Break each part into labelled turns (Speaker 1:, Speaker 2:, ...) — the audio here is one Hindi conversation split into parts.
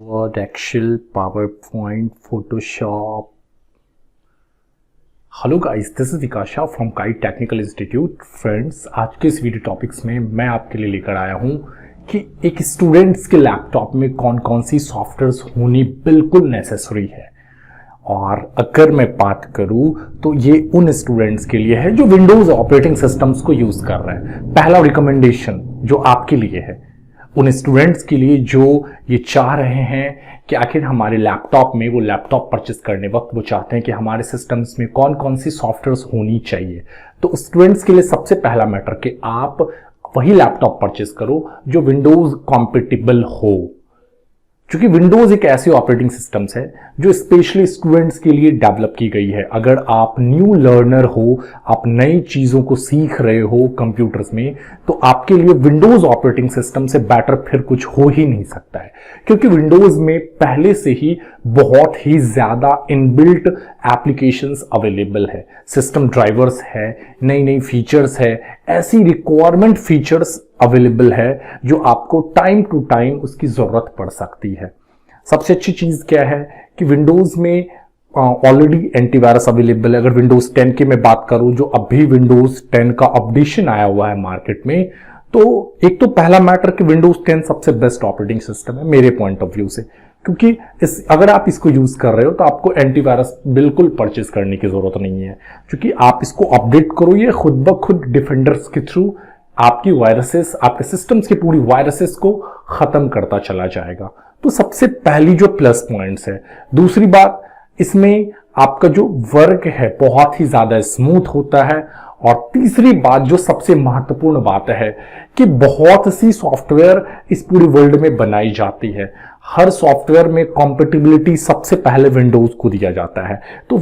Speaker 1: Word, Excel, PowerPoint, Photoshop. Hello guys, this is Vikas Shah from kite technical institute. Friends, आज के इस वीडियो टॉपिक्स में मैं आपके लिए लेकर आया हूं कि एक स्टूडेंट्स के लैपटॉप में कौन कौन सी सॉफ्टवेयर्स होनी बिल्कुल नेसेसरी है। और अगर मैं बात करूं तो ये उन स्टूडेंट्स के लिए है जो विंडोज ऑपरेटिंग सिस्टम्स को यूज कर रहे हैं। पहला रिकमेंडेशन जो आपके लिए है उन स्टूडेंट्स के लिए जो ये चाह रहे हैं कि आखिर हमारे लैपटॉप में, वो लैपटॉप परचेस करने वक्त वो चाहते हैं कि हमारे सिस्टम्स में कौन कौन सी सॉफ्टवेयर्स होनी चाहिए। तो स्टूडेंट्स के लिए सबसे पहला मैटर कि आप वही लैपटॉप परचेस करो जो विंडोज कॉम्पेटिबल हो, क्योंकि विंडोज एक ऐसी ऑपरेटिंग सिस्टम्स है जो स्पेशली स्टूडेंट्स के लिए डेवलप की गई है। अगर आप न्यू लर्नर हो, आप नई चीजों को सीख रहे हो कंप्यूटर्स में, तो आपके लिए विंडोज ऑपरेटिंग सिस्टम से बेटर फिर कुछ हो ही नहीं सकता है, क्योंकि विंडोज में पहले से ही बहुत ही ज्यादा इनबिल्ट एप्लीकेशंस अवेलेबल है, सिस्टम ड्राइवर्स है, नई नई फीचर्स है, ऐसी रिक्वायरमेंट फीचर्स अवेलेबल है जो आपको टाइम टू टाइम उसकी जरूरत पड़ सकती है। सबसे अच्छी चीज क्या है कि विंडोज में ऑलरेडी एंटीवायरस अवेलेबल है। अगर विंडोज 10 की मैं बात करूं, जो अभी विंडोज 10 का अपडेशन आया हुआ है मार्केट में, तो एक तो पहला मैटर कि विंडोज 10 सबसे बेस्ट ऑपरेटिंग सिस्टम है मेरे पॉइंट ऑफ व्यू से, क्योंकि अगर आप इसको यूज कर रहे हो तो आपको एंटीवायरस बिल्कुल परचेज करने की जरूरत नहीं है, क्योंकि आप इसको अपडेट करो, ये खुद ब खुद डिफेंडर्स के थ्रू आपकी वायरसेस, आपके सिस्टम्स की पूरी वायरसेस को खत्म करता चला जाएगा। तो सबसे पहली जो प्लस पॉइंट्स है। दूसरी बात, इसमें आपका जो वर्क है बहुत ही ज्यादा स्मूथ होता है। और तीसरी बात जो सबसे महत्वपूर्ण बात है कि बहुत सी सॉफ्टवेयर इस पूरी वर्ल्ड में बनाई जाती है, हर सॉफ्टवेयर में कॉम्पेटिबिलिटी सबसे पहले विंडोज को दिया जाता है। तो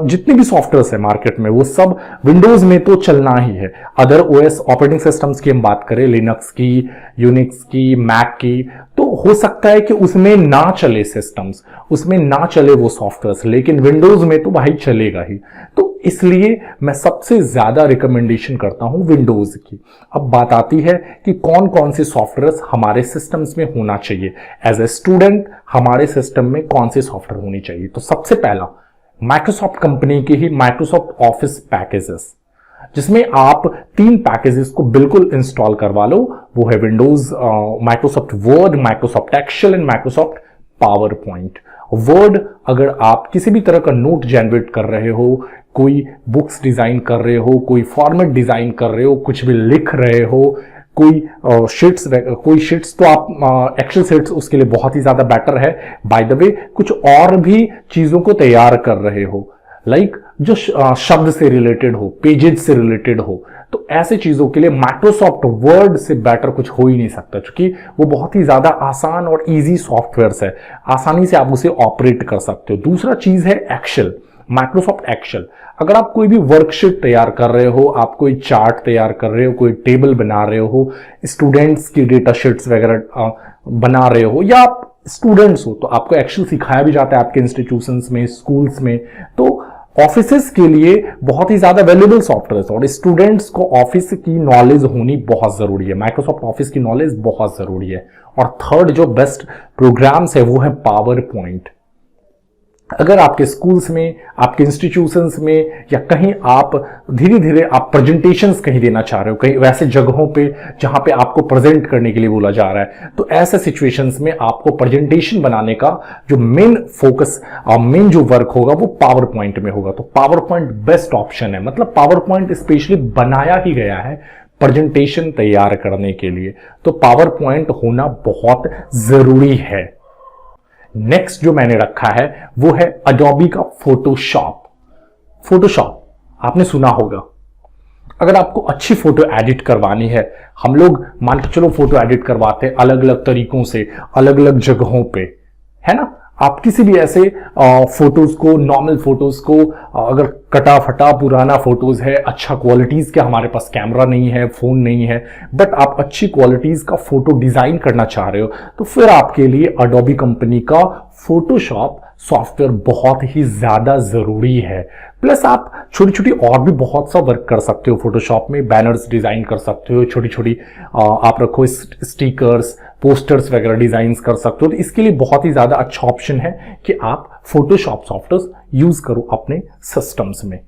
Speaker 1: जितने भी सॉफ्टवेयर है मार्केट में वो सब विंडोज में तो चलना ही है। अदर ओएस ऑपरेटिंग सिस्टम्स की हम बात करें, लिनक्स की, यूनिक्स की, मैक की, तो हो सकता है कि उसमें ना चले सिस्टम्स, उसमें ना चले वो सॉफ्टवेयर, लेकिन विंडोज में तो भाई चलेगा ही। तो इसलिए मैं सबसे ज्यादा रिकमेंडेशन करता हूं विंडोज की। अब बात आती है कि कौन कौन से सॉफ्टवेयर हमारे सिस्टम्स में होना चाहिए। एज ए स्टूडेंट हमारे सिस्टम में कौन से सॉफ्टवेयर होनी चाहिए, तो सबसे पहला माइक्रोसॉफ्ट कंपनी के ही माइक्रोसॉफ्ट ऑफिस पैकेजेस, जिसमें आप 3 पैकेजेस को बिल्कुल इंस्टॉल करवा लो। वो है Windows, Microsoft Word, Microsoft Excel and Microsoft PowerPoint. Word, अगर आप किसी भी तरह का नोट जनरेट कर रहे हो, कोई बुक्स डिजाइन कर रहे हो, कोई फॉर्मेट डिजाइन कर रहे हो, कुछ भी लिख रहे हो, कोई शीट्स तो आप एक्सेल शीट्स उसके लिए बहुत ही ज्यादा बेटर है। बाय द वे, कुछ और भी चीजों को तैयार कर रहे हो, लाइक जो शब्द से रिलेटेड हो, पेजेज से रिलेटेड हो, तो ऐसे चीजों के लिए माइक्रोसॉफ्ट वर्ड से बेटर कुछ हो ही नहीं सकता, क्योंकि वो बहुत ही ज्यादा आसान और इजी सॉफ्टवेयर है, आसानी से आप उसे ऑपरेट कर सकते हो। दूसरा चीज है एक्सेल, माइक्रोसॉफ्ट एक्सेल। अगर आप कोई भी वर्कशीट तैयार कर रहे हो, आप कोई चार्ट तैयार कर रहे हो, कोई टेबल बना रहे हो, स्टूडेंट्स की डेटा शीट्स वगैरह बना रहे हो, या आप स्टूडेंट्स हो, तो आपको एक्सेल सिखाया भी जाता है आपके इंस्टीट्यूशंस में, स्कूल्स में। तो ऑफिसेस के लिए बहुत ही ज्यादा वैल्यूएबल सॉफ्टवेयर, और स्टूडेंट्स को ऑफिस की नॉलेज होनी बहुत जरूरी है, माइक्रोसॉफ्ट ऑफिस की नॉलेज बहुत जरूरी है। और थर्ड जो बेस्ट प्रोग्राम्स है वो है पावर पॉइंट। अगर आपके स्कूल्स में, आपके इंस्टीट्यूशंस में, या कहीं आप धीरे धीरे आप प्रेजेंटेशंस कहीं देना चाह रहे हो, कहीं वैसे जगहों पे जहां पे आपको प्रेजेंट करने के लिए बोला जा रहा है, तो ऐसे सिचुएशंस में आपको प्रेजेंटेशन बनाने का जो मेन फोकस और मेन जो वर्क होगा वो पावर पॉइंट में होगा। तो पावर पॉइंट बेस्ट ऑप्शन है, मतलब पावर पॉइंट स्पेशली बनाया ही गया है प्रेजेंटेशन तैयार करने के लिए, तो पावर पॉइंट होना बहुत जरूरी है। नेक्स्ट जो मैंने रखा है वो है अडोबी का फोटोशॉप। फोटोशॉप आपने सुना होगा। अगर आपको अच्छी फोटो एडिट करवानी है, हम लोग मान के चलो फोटो एडिट करवाते हैं अलग अलग तरीकों से, अलग अलग जगहों पे, है ना। आप किसी भी ऐसे फोटोज को, नॉर्मल फोटोज को अगर कटा फटा पुराना फोटोज है, अच्छा क्वालिटीज के हमारे पास कैमरा नहीं है, फोन नहीं है, बट आप अच्छी क्वालिटीज का फोटो डिजाइन करना चाह रहे हो, तो फिर आपके लिए अडोबी कंपनी का फोटोशॉप सॉफ्टवेयर बहुत ही ज्यादा जरूरी है। प्लस आप छोटी छोटी और भी बहुत सा वर्क कर सकते हो फोटोशॉप में, बैनर्स डिजाइन कर सकते हो, छोटी छोटी आप रखो स्टिकर्स, पोस्टर्स वगैरह डिजाइन कर सकते हो। तो इसके लिए बहुत ही ज्यादा अच्छा ऑप्शन है कि आप फोटोशॉप सॉफ्टवेयर यूज करो अपने सिस्टम्स में।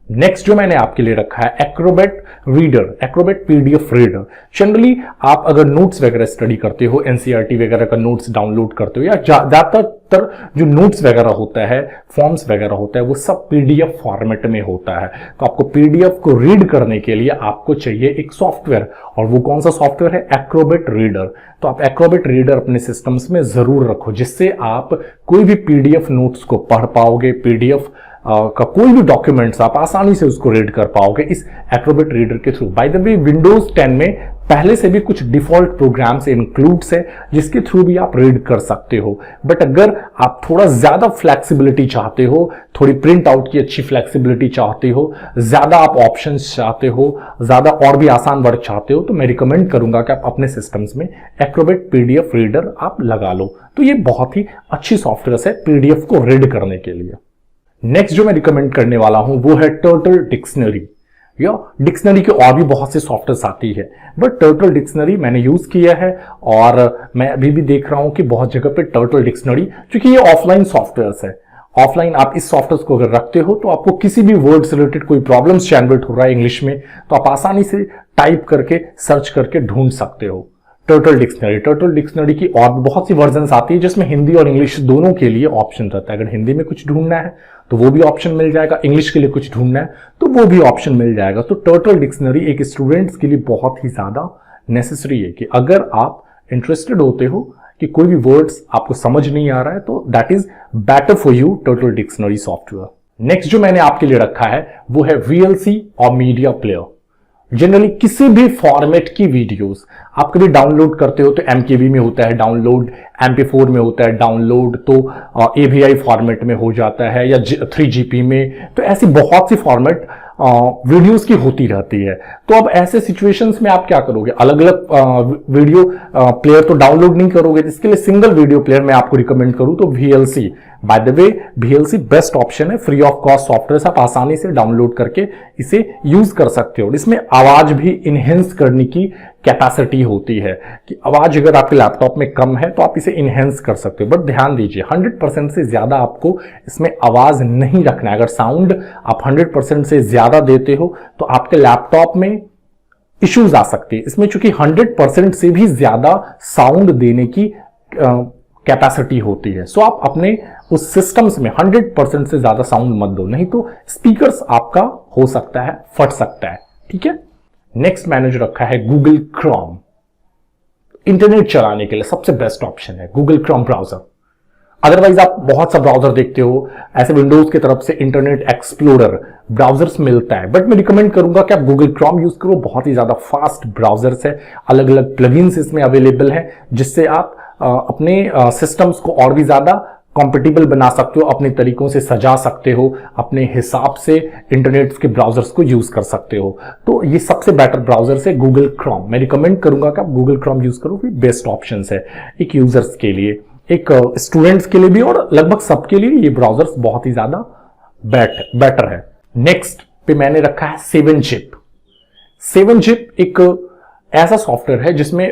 Speaker 1: नेक्स्ट जो मैंने आपके लिए रखा है Acrobat reader, Acrobat PDF reader. Generally आप अगर नोट्स वगैरह स्टडी करते हो, एनसीईआरटी वगैरह का नोट्स डाउनलोड करते हो, या ज्यादातर जो नोट्स वगैरह होता है, फॉर्म्स वगैरह होता है, वो सब पीडीएफ फॉर्मेट में होता है। तो आपको पीडीएफ को रीड करने के लिए आपको चाहिए एक सॉफ्टवेयर, और वो कौन सा सॉफ्टवेयर है? Acrobat reader. तो आप एक्रोबैट रीडर अपने सिस्टम्स में जरूर रखो, जिससे आप कोई भी पीडीएफ नोट्स को पढ़ पाओगे, पीडीएफ का कोई भी डॉक्यूमेंट्स आप आसानी से उसको रीड कर पाओगे इस एक्रोबैट रीडर के through. By the way, Windows 10 में पहले से भी कुछ डिफॉल्ट प्रोग्राम्स इंक्लूड्स है जिसके थ्रू भी आप रीड कर सकते हो। बट अगर आप थोड़ा ज्यादा फ्लेक्सिबिलिटी चाहते हो, थोड़ी प्रिंट आउट की अच्छी फ्लेक्सिबिलिटी चाहते हो, ज्यादा आप ऑप्शंस चाहते हो, ज्यादा और भी आसान वर्क चाहते हो, तो मैं रिकमेंड करूंगा कि आप अपने सिस्टम्स में एक्रोबैट पीडीएफ रीडर आप लगा लो। तो ये बहुत ही अच्छी सॉफ्टवेयर है पीडीएफ को रीड करने के लिए। नेक्स्ट जो मैं रिकमेंड करने वाला हूं वो है टर्टल डिक्शनरी। या डिक्शनरी के और भी बहुत से सॉफ्टवेयर आती है, बट टर्टल डिक्शनरी मैंने यूज किया है, और मैं अभी भी देख रहा हूं कि बहुत जगह पे टर्टल डिक्शनरी, क्योंकि ये ऑफलाइन सॉफ्टवेयर है, ऑफलाइन आप इस सॉफ्टवेयर को अगर रखते हो तो आपको किसी भी वर्ड से रिलेटेड कोई प्रॉब्लम्स जनरेट हो रहा है इंग्लिश में, तो आप आसानी से टाइप करके सर्च करके ढूंढ सकते हो। टर्टल डिक्शनरी की और भी बहुत सी वर्जन्स आती है जिसमें हिंदी और इंग्लिश दोनों के लिए ऑप्शन रहता है। अगर हिंदी में कुछ ढूंढना है तो वो भी ऑप्शन मिल जाएगा, इंग्लिश के लिए कुछ ढूंढना है तो वो भी ऑप्शन मिल जाएगा। तो टर्टल डिक्शनरी एक स्टूडेंट्स के लिए बहुत ही ज्यादा नेसेसरी है कि अगर आप इंटरेस्टेड होते हो कि कोई भी वर्ड्स आपको समझ नहीं आ रहा है तो that is better for you, turtle dictionary software. Next जो मैंने आपके लिए रखा है वो है VLC और मीडिया प्लेयर। जनरली किसी भी फॉर्मेट की वीडियोस आप कभी डाउनलोड करते हो तो MKV में होता है डाउनलोड, MP4 में होता है डाउनलोड, तो AVI फॉर्मेट में हो जाता है, या 3GP में, तो ऐसी बहुत सी फॉर्मेट वीडियोस की होती रहती है। तो अब ऐसे सिचुएशंस में आप क्या करोगे? अलग अलग वीडियो प्लेयर तो डाउनलोड नहीं करोगे, इसके लिए सिंगल वीडियो प्लेयर मैं आपको रिकमेंड करूं तो VLC। By the way, VLC best option है, फ्री ऑफ कॉस्ट सॉफ्टवेयर, आप आसानी से डाउनलोड करके इसे यूज कर सकते हो। इसमें आवाज भी इनहेंस करने की कैपेसिटी होती है कि आवाज अगर आपके लैपटॉप में कम है तो आप इसे इनहेंस कर सकते हो, बट ध्यान दीजिए 100% से ज्यादा आपको इसमें आवाज नहीं रखना है। अगर साउंड आप 100% से ज्यादा देते हो तो आपके लैपटॉप में इश्यूज आ सकते हैं। इसमें चूंकि 100% से भी ज्यादा साउंड देने की कैपेसिटी होती है, सो आप अपने उस सिस्टम्स में 100% से ज्यादा साउंड मत दो, नहीं तो स्पीकर्स आपका हो सकता है फट सकता है। ठीक है। नेक्स्ट मैंने जो रखा है गूगल क्रोम। इंटरनेट चलाने के लिए सबसे बेस्ट ऑप्शन है गूगल क्रोम ब्राउजर। अदरवाइज आप बहुत सा ब्राउजर देखते हो, ऐसे विंडोज की तरफ से इंटरनेट एक्सप्लोरर ब्राउजर्स मिलता है, बट मैं रिकमेंड करूंगा कि आप गूगल क्रोम यूज करो। बहुत ही ज्यादा फास्ट ब्राउजर्स है, अलग अलग प्लगइन्स इसमें अवेलेबल है, जिससे आप अपने सिस्टम्स को और भी ज्यादा कॉम्पिटेबल बना सकते हो, अपने तरीकों से सजा सकते हो, अपने हिसाब से इंटरनेट के ब्राउजर्स को यूज कर सकते हो। तो ये सबसे बेटर ब्राउजर है गूगल क्रोम। मैं रिकमेंड करूंगा कि आप गूगल क्रोम यूज करो, बेस्ट ऑप्शन है एक यूजर्स के लिए, एक स्टूडेंट्स के लिए भी, और लगभग सबके लिए ये ब्राउजर्स बहुत ही ज्यादा बेटर है। नेक्स्ट पे मैंने रखा है 7zip। 7zip एक ऐसा सॉफ्टवेयर है जिसमें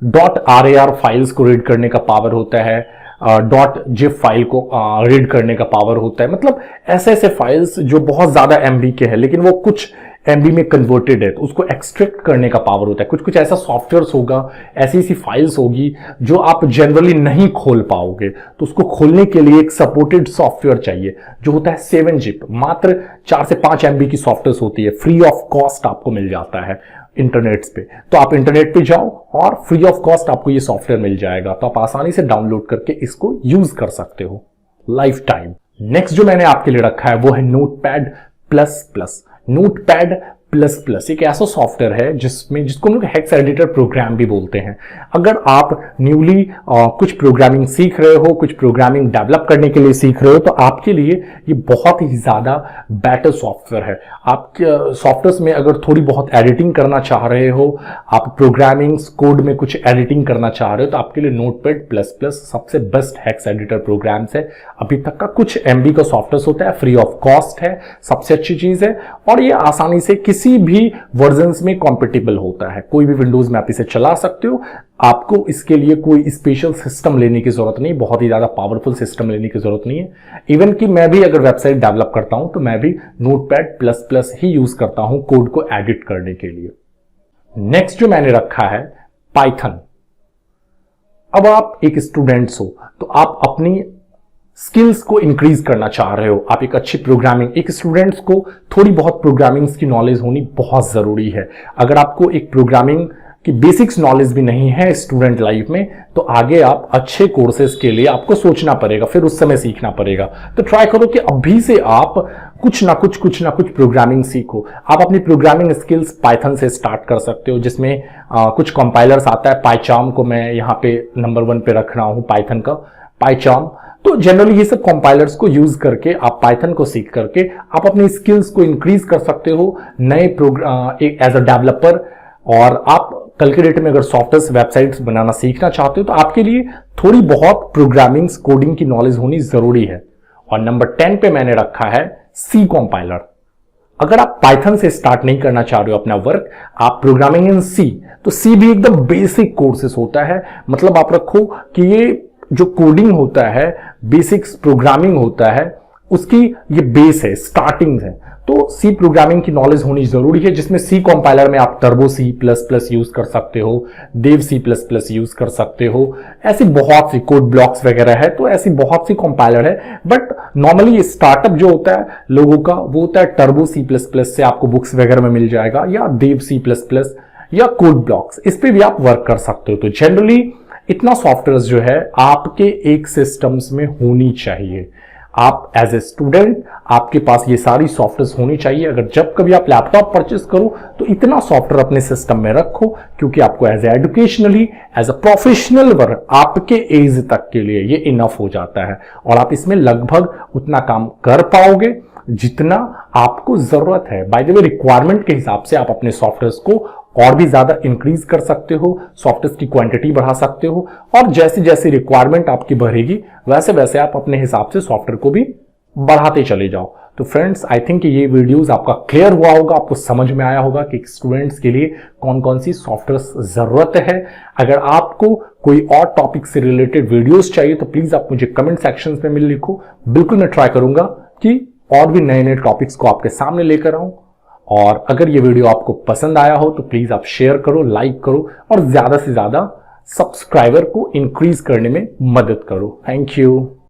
Speaker 1: .rar फाइल्स को रीड करने का पावर होता है, .zip फाइल को रीड करने का पावर होता है। मतलब ऐसे ऐसे फाइल्स जो बहुत ज्यादा MB के हैं लेकिन वो कुछ MB में कन्वर्टेड है, तो उसको एक्सट्रैक्ट करने का पावर होता है। कुछ कुछ ऐसा सॉफ्टवेयर होगा, ऐसी ऐसी फाइल्स होगी जो आप जनरली नहीं खोल पाओगे, तो उसको खोलने के लिए एक सपोर्टेड सॉफ्टवेयर चाहिए जो होता है 7zip। मात्र 4 से 5 MB की सॉफ्टवेयर होती है, फ्री ऑफ कॉस्ट आपको मिल जाता है इंटरनेट पे। तो आप इंटरनेट पे जाओ और फ्री ऑफ कॉस्ट आपको ये सॉफ्टवेयर मिल जाएगा, तो आप आसानी से डाउनलोड करके इसको यूज कर सकते हो लाइफ टाइम। नेक्स्ट जो मैंने आपके लिए रखा है वो है notepad plus plus. Notepad plus plus एक ऐसा सॉफ्टवेयर है जिसको हम लोग हेक्स एडिटर प्रोग्राम भी बोलते हैं। अगर आप न्यूली कुछ प्रोग्रामिंग सीख रहे हो, कुछ प्रोग्रामिंग डेवलप करने के लिए सीख रहे हो, तो आपके लिए ये बहुत ही ज्यादा बेटर सॉफ्टवेयर है। आप सॉफ्टवेयर में अगर थोड़ी बहुत एडिटिंग करना चाह रहे हो, आप प्रोग्रामिंग कोड में कुछ एडिटिंग करना चाह रहे हो, तो आपके लिए नोटपैड प्लस प्लस सबसे बेस्ट हेक्स एडिटर प्रोग्राम्स है। अभी तक का कुछ MB का सॉफ्टवेयर होता है, फ्री ऑफ कॉस्ट है, सबसे अच्छी चीज है, और ये आसानी से किसी भी वर्जन्स में कॉम्पेटिबल होता है। कोई भी विंडोज में आप इसे चला सकते हो। आपको इसके लिए कोई स्पेशल सिस्टम लेने की जरूरत नहीं, बहुत ही ज्यादा पावरफुल सिस्टम लेने की जरूरत नहीं है। इवन कि मैं भी अगर वेबसाइट डेवलप करता हूं तो मैं भी नोटपैड प्लस प्लस ही यूज करता हूं कोड को एडिट करने के लिए। नेक्स्ट जो मैंने रखा है पाइथन। अब आप एक स्टूडेंट्स हो तो आप अपनी स्किल्स को इंक्रीज करना चाह रहे हो, आप एक अच्छी प्रोग्रामिंग, एक स्टूडेंट्स को थोड़ी बहुत प्रोग्रामिंग की नॉलेज होनी बहुत जरूरी है। अगर आपको एक प्रोग्रामिंग की बेसिक्स नॉलेज भी नहीं है स्टूडेंट लाइफ में, तो आगे आप अच्छे कोर्सेज के लिए आपको सोचना पड़ेगा, फिर उस समय सीखना पड़ेगा। तो ट्राई करो कि अभी से आप कुछ ना कुछ प्रोग्रामिंग सीखो। आप अपनी प्रोग्रामिंग स्किल्स पाइथन से स्टार्ट कर सकते हो, जिसमें कुछ कंपाइलर्स आता है। पाइचार्म को मैं यहाँ पे नंबर 1 पे रख रहा हूँ, पाइथन का पाइचार्म। तो जनरली ये सब कंपाइलर्स को यूज करके आप पाइथन को सीख करके आप अपनी स्किल्स को इंक्रीज कर सकते हो नए एज अ डेवलपर। और आप कल के डेट में अगर सॉफ्टवेयर वेबसाइट्स बनाना सीखना चाहते हो तो आपके लिए थोड़ी बहुत प्रोग्रामिंग कोडिंग की नॉलेज होनी जरूरी है। और नंबर 10 पे मैंने रखा है सी कंपाइलर। अगर आप पाइथन से स्टार्ट नहीं करना चाह रहे हो अपना वर्क, आप प्रोग्रामिंग इन सी, तो सी भी एकदम बेसिक कोर्सेस होता है। मतलब आप रखो कि ये जो कोडिंग होता है, बेसिक्स प्रोग्रामिंग होता है, उसकी ये बेस है, स्टार्टिंग है। तो सी प्रोग्रामिंग की नॉलेज होनी जरूरी है, जिसमें सी कंपाइलर में आप Turbo C plus plus use कर सकते हो, Dev C plus plus use कर सकते हो। ऐसी बहुत सी कोड ब्लॉक्स वगैरह है, तो ऐसी बहुत सी कंपाइलर है। बट नॉर्मली स्टार्टअप जो होता है लोगों का, वो होता है टर्बो सी प्लस प्लस से आपको बुक्स वगैरह में मिल जाएगा, या देव सी प्लस प्लस या कोड ब्लॉक्स, इस पे भी आप वर्क कर सकते हो। तो जनरली इतना सॉफ्टवेयर जो है आपके एक सिस्टम्स में होनी चाहिए। आप एज ए स्टूडेंट आपके पास ये सारी सॉफ्टवेयर होनी चाहिए। अगर जब कभी आप लैपटॉप परचेस करो तो इतना सॉफ्टवेयर अपने सिस्टम में रखो, क्योंकि आपको as a educationally, as a professional work आपके एज तक के लिए ये इनफ हो जाता है। और आप इसमें लगभग उतना काम कर पाओगे जितना आपको जरूरत है। बाय द वे, रिक्वायरमेंट के हिसाब से आप अपने सॉफ्टवेयर को और भी ज्यादा इंक्रीज कर सकते हो, सॉफ्टवेयर की क्वांटिटी बढ़ा सकते हो, और जैसे जैसे रिक्वायरमेंट आपकी बढ़ेगी वैसे वैसे आप अपने हिसाब से सॉफ्टवेयर को भी बढ़ाते चले जाओ। तो फ्रेंड्स, आई थिंक ये वीडियोस आपका क्लियर हुआ होगा, आपको समझ में आया होगा कि स्टूडेंट्स के लिए कौन कौन सी सॉफ्टवेयर जरूरत है। अगर आपको कोई और टॉपिक से रिलेटेड वीडियोस चाहिए तो प्लीज आप मुझे कमेंट सेक्शन में लिखो। बिल्कुल मैं ट्राई करूंगा कि और भी नए नए टॉपिक्स को आपके सामने लेकर आऊं। और अगर ये वीडियो आपको पसंद आया हो तो प्लीज आप शेयर करो, लाइक करो, और ज्यादा से ज्यादा सब्सक्राइबर को इंक्रीज करने में मदद करो। Thank you.